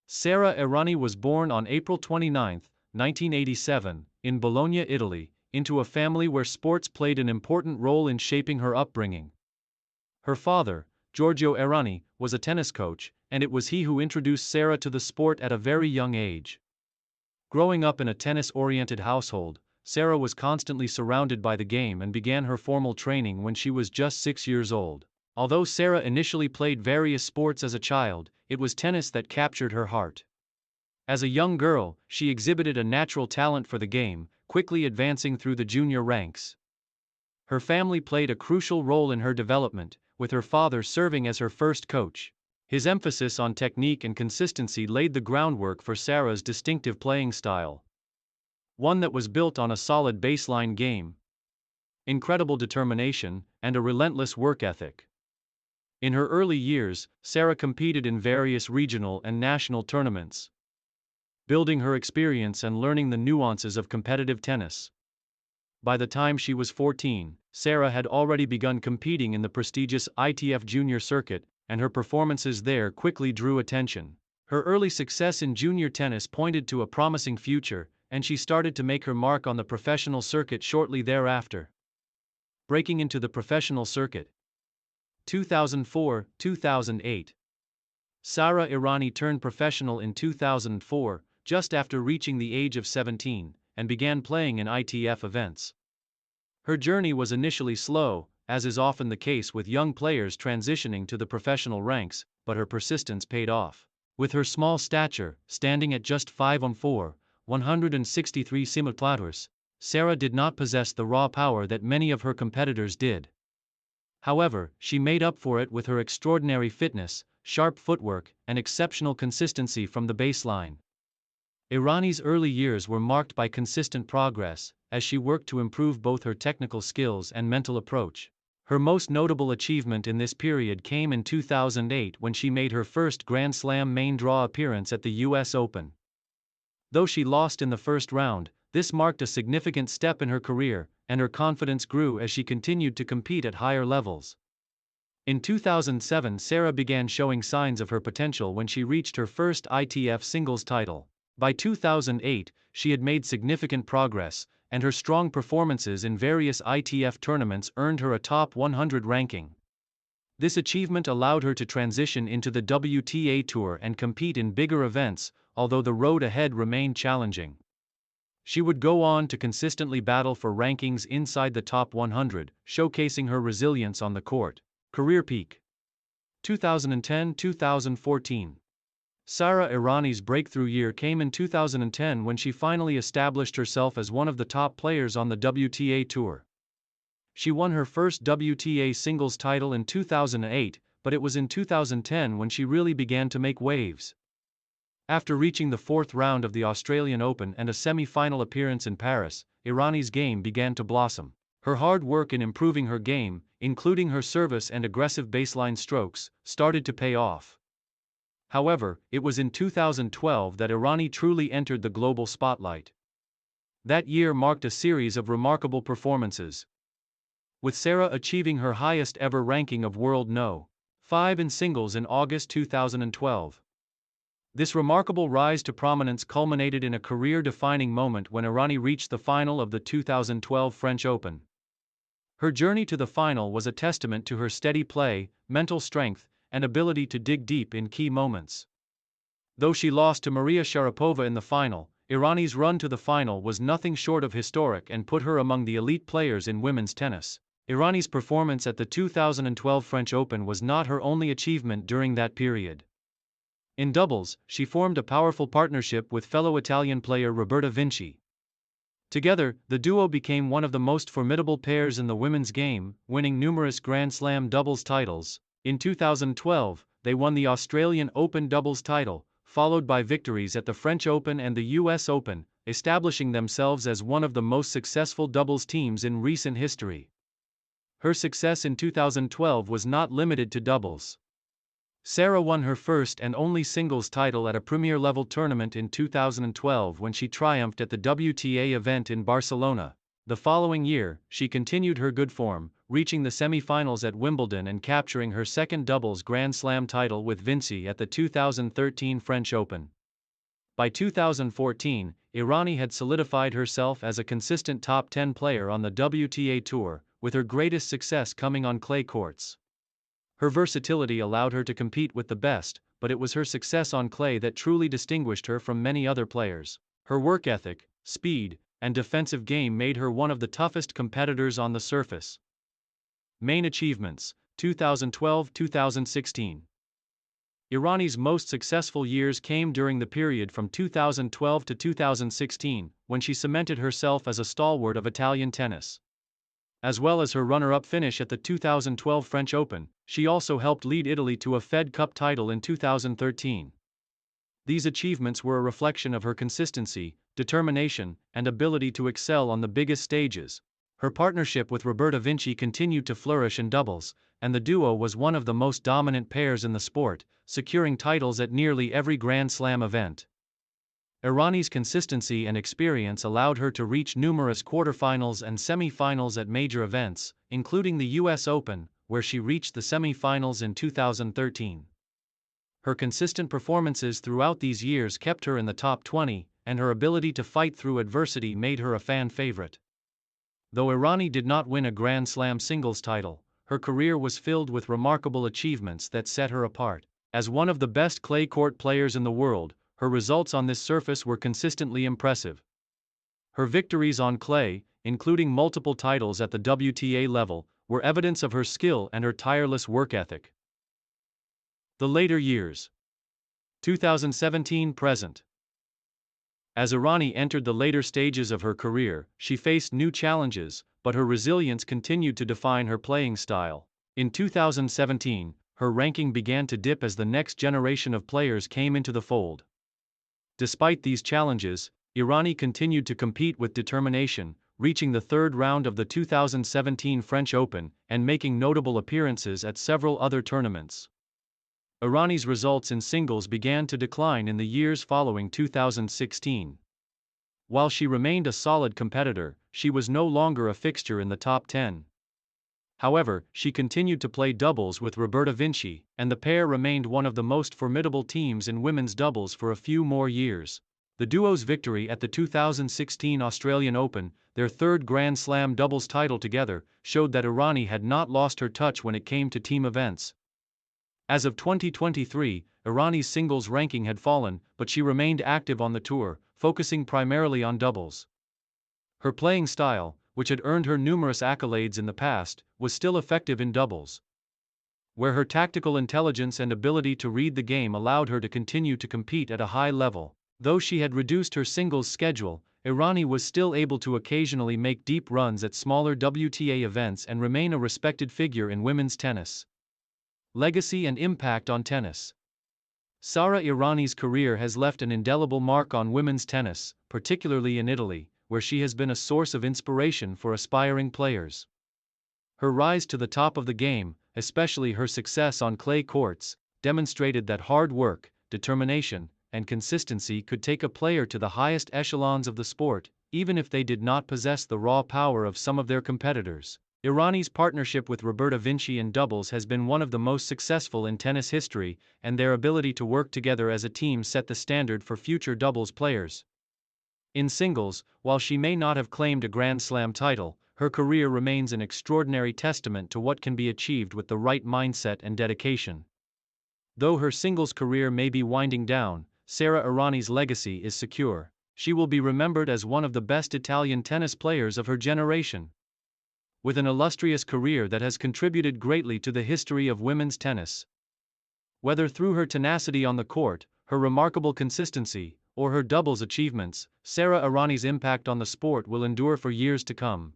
Sara Errani was born on April 29, 1987, in Bologna, Italy, into a family where sports played an important role in shaping her upbringing. Her father, Giorgio Errani, was a tennis coach, and it was he who introduced Sara to the sport at a very young age. Growing up in a tennis-oriented household, Sara was constantly surrounded by the game and began her formal training when she was just 6 years old. Although Sara initially played various sports as a child, it was tennis that captured her heart. As a young girl, she exhibited a natural talent for the game, quickly advancing through the junior ranks. Her family played a crucial role in her development, with her father serving as her first coach. His emphasis on technique and consistency laid the groundwork for Sara's distinctive playing style. One that was built on a solid baseline game, incredible determination, and a relentless work ethic. In her early years, Sara competed in various regional and national tournaments, building her experience and learning the nuances of competitive tennis. By the time she was 14, Sara had already begun competing in the prestigious ITF Junior circuit, and her performances there quickly drew attention. Her early success in junior tennis pointed to a promising future, and she started to make her mark on the professional circuit shortly thereafter. Breaking into the professional circuit. 2004-2008. Sara Errani turned professional in 2004, just after reaching the age of 17, and began playing in ITF events. Her journey was initially slow, as is often the case with young players transitioning to the professional ranks, but her persistence paid off. With her small stature, standing at just 5'4", 163 cm, Sara did not possess the raw power that many of her competitors did. However, she made up for it with her extraordinary fitness, sharp footwork, and exceptional consistency from the baseline. Errani's early years were marked by consistent progress, as she worked to improve both her technical skills and mental approach. Her most notable achievement in this period came in 2008 when she made her first Grand Slam main draw appearance at the US Open. Though she lost in the first round, this marked a significant step in her career, and her confidence grew as she continued to compete at higher levels. In 2007, Sara began showing signs of her potential when she reached her first ITF singles title. By 2008, she had made significant progress, and her strong performances in various ITF tournaments earned her a top 100 ranking. This achievement allowed her to transition into the WTA Tour and compete in bigger events, although the road ahead remained challenging. She would go on to consistently battle for rankings inside the top 100, showcasing her resilience on the court. Career peak. 2010-2014. Sara Errani's breakthrough year came in 2010 when she finally established herself as one of the top players on the WTA Tour. She won her first WTA singles title in 2008, but it was in 2010 when she really began to make waves. After reaching the fourth round of the Australian Open and a semi-final appearance in Paris, Errani's game began to blossom. Her hard work in improving her game, including her service and aggressive baseline strokes, started to pay off. However, it was in 2012 that Errani truly entered the global spotlight. That year marked a series of remarkable performances, with Sara achieving her highest ever ranking of World No. 5 in singles in August 2012. This remarkable rise to prominence culminated in a career-defining moment when Errani reached the final of the 2012 French Open. Her journey to the final was a testament to her steady play, mental strength, and ability to dig deep in key moments. Though she lost to Maria Sharapova in the final, Errani's run to the final was nothing short of historic and put her among the elite players in women's tennis. Errani's performance at the 2012 French Open was not her only achievement during that period. In doubles, she formed a powerful partnership with fellow Italian player Roberta Vinci. Together, the duo became one of the most formidable pairs in the women's game, winning numerous Grand Slam doubles titles. In 2012, they won the Australian Open doubles title, followed by victories at the French Open and the US Open, establishing themselves as one of the most successful doubles teams in recent history. Her success in 2012 was not limited to doubles. Sara won her first and only singles title at a premier-level tournament in 2012 when she triumphed at the WTA event in Barcelona. The following year, she continued her good form, reaching the semi-finals at Wimbledon and capturing her second doubles Grand Slam title with Vinci at the 2013 French Open. By 2014, Errani had solidified herself as a consistent top 10 player on the WTA Tour, with her greatest success coming on clay courts. Her versatility allowed her to compete with the best, but it was her success on clay that truly distinguished her from many other players. Her work ethic, speed, and defensive game made her one of the toughest competitors on the surface. Main achievements: 2012-2016. Errani's most successful years came during the period from 2012 to 2016, when she cemented herself as a stalwart of Italian tennis. As well as her runner-up finish at the 2012 French Open, she also helped lead Italy to a Fed Cup title in 2013. These achievements were a reflection of her consistency, determination, and ability to excel on the biggest stages. Her partnership with Roberta Vinci continued to flourish in doubles, and the duo was one of the most dominant pairs in the sport, securing titles at nearly every Grand Slam event. Errani's consistency and experience allowed her to reach numerous quarterfinals and semi-finals at major events, including the US Open, where she reached the semi-finals in 2013. Her consistent performances throughout these years kept her in the top 20, and her ability to fight through adversity made her a fan favorite. Though Errani did not win a Grand Slam singles title, her career was filled with remarkable achievements that set her apart. As one of the best clay court players in the world, her results on this surface were consistently impressive. Her victories on clay, including multiple titles at the WTA level, were evidence of her skill and her tireless work ethic. The later years. 2017-present. As Errani entered the later stages of her career, she faced new challenges, but her resilience continued to define her playing style. In 2017, her ranking began to dip as the next generation of players came into the fold. Despite these challenges, Errani continued to compete with determination, reaching the third round of the 2017 French Open and making notable appearances at several other tournaments. Errani's results in singles began to decline in the years following 2016. While she remained a solid competitor, she was no longer a fixture in the top 10. However, she continued to play doubles with Roberta Vinci, and the pair remained one of the most formidable teams in women's doubles for a few more years. The duo's victory at the 2016 Australian Open, their third Grand Slam doubles title together, showed that Errani had not lost her touch when it came to team events. As of 2023, Errani's singles ranking had fallen, but she remained active on the tour, focusing primarily on doubles. Her playing style, which had earned her numerous accolades in the past, was still effective in doubles, where her tactical intelligence and ability to read the game allowed her to continue to compete at a high level. Though she had reduced her singles schedule, Errani was still able to occasionally make deep runs at smaller WTA events and remain a respected figure in women's tennis. Legacy and impact on tennis. Sara Errani's career has left an indelible mark on women's tennis, particularly in Italy, where she has been a source of inspiration for aspiring players. Her rise to the top of the game, especially her success on clay courts, demonstrated that hard work, determination, and consistency could take a player to the highest echelons of the sport, even if they did not possess the raw power of some of their competitors. Errani's partnership with Roberta Vinci in doubles has been one of the most successful in tennis history, and their ability to work together as a team set the standard for future doubles players. In singles, while she may not have claimed a Grand Slam title, her career remains an extraordinary testament to what can be achieved with the right mindset and dedication. Though her singles career may be winding down, Sara Errani's legacy is secure. She will be remembered as one of the best Italian tennis players of her generation. With an illustrious career that has contributed greatly to the history of women's tennis. Whether through her tenacity on the court, her remarkable consistency, or her doubles achievements, Sara Errani's impact on the sport will endure for years to come.